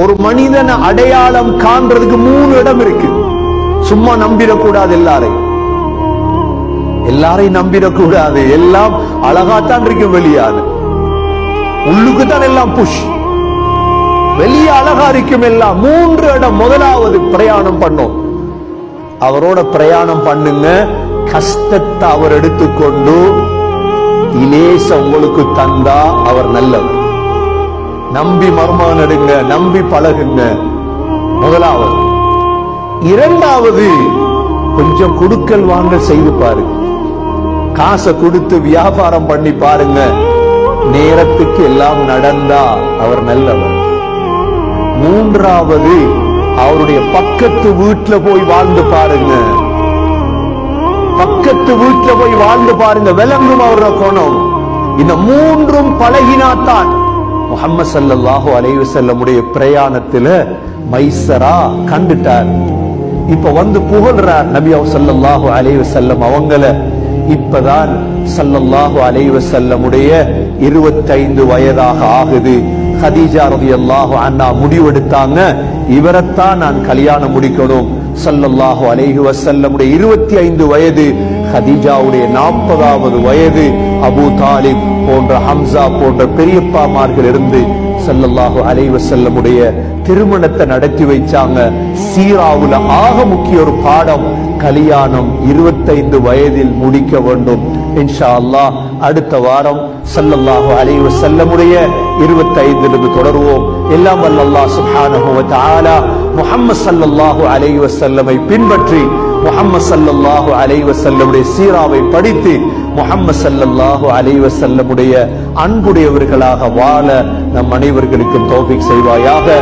ஒரு மனிதன் அடையாளம் காண்றதுக்கு 3 இடம் இருக்கு. சும்மா நம்பிடக்கூடாது, எல்லாரையும் நம்பிடக்கூடாது. எல்லாம் அழகாத்தான் இருக்கும் வெளியாது, உள்ளுக்கு தான் எல்லாம் புஷ். வெளியே அழகா இருக்கும் எல்லாம். 3 இடம். முதலாவது பிரயாணம் பண்ணோம், அவரோட பிரயாணம் பண்ணுங்க. கஷ்டத்தை அவர் எடுத்துக்கொண்டு இலேச உங்களுக்கு தந்தா அவர் நல்லவர். நம்பி மர்மம் எடுங்க, நம்பி பழகுங்க. முதலாவது. இரண்டாவது, கொஞ்சம் கொடுக்கல் வாங்க செய்து பாருங்க. காசை கொடுத்து வியாபாரம் பண்ணி பாருங்க. நேரத்துக்கு எல்லாம் நடந்தா அவர் நல்லவர். மூன்றாவது, அவருடைய பக்கத்து வீட்டுல போய் வாழ்ந்து பாருங்க. பக்கத்து வீட்டுல போய் வாழ்ந்து பாருங்க, விளங்கும் அவருடைய கோணம். இந்த 3ம் பழகினாத்தான். முஹம்மது ஸல்லல்லாஹு அலைஹி வஸல்லமுடைய பிரயாணத்துல மைசரா கண்டுட்டார். இப்ப வந்து புகழ்றார் நபி ஸல்லல்லாஹு அலைஹி வஸல்லம் அவங்கள. இப்பதான் ஸல்லல்லாஹு அலைஹி வஸல்லமுடைய 25 வயதாக ஆகுது. ஹதீஜா ரலியல்லாஹு அன்ஹா முடிவெடுத்தாங்க, இவரைத்தான் நான் கல்யாணம் முடிக்கணும். ஸல்லல்லாஹு அலைஹி வஸல்லமுடைய 25 வயது, ஹதீஜாவுடைய 40வது வயது. அபூ தாலிப் போன்ற, ஹம்சா போன்ற பெரியப்பாமார்கள் இருந்து ஸல்லல்லாஹு அலைஹி வஸல்லமுடைய திருமணத்தை நடத்தி வைச்சாங்க. சீராவுல ஆக முக்கிய ஒரு பாடம், கல்யாணம் 25 வயதில் முடிக்க வேண்டும். இன்ஷா அல்லாஹ் அடுத்த வாரம் ஸல்லல்லாஹு அலைஹி வஸல்லமுடைய 25 தொடருவோம். எல்லாம் வல்ல அல்லாஹ் சுப்ஹானஹு வ தஆலா முஹம்மது ஸல்லல்லாஹு அலைஹி வஸல்லமை பின்பற்றி, முஹம்மது ஸல்லல்லாஹு அலைஹி வஸல்லமுடைய சீராவை படித்து, முஹம்மது ஸல்லல்லாஹு அலைஹி வஸல்லமுடைய அன்புடையவர்களாக வாழ நம் அனைவர்களுக்கும் தௌஃபீக் செய்வாயாக.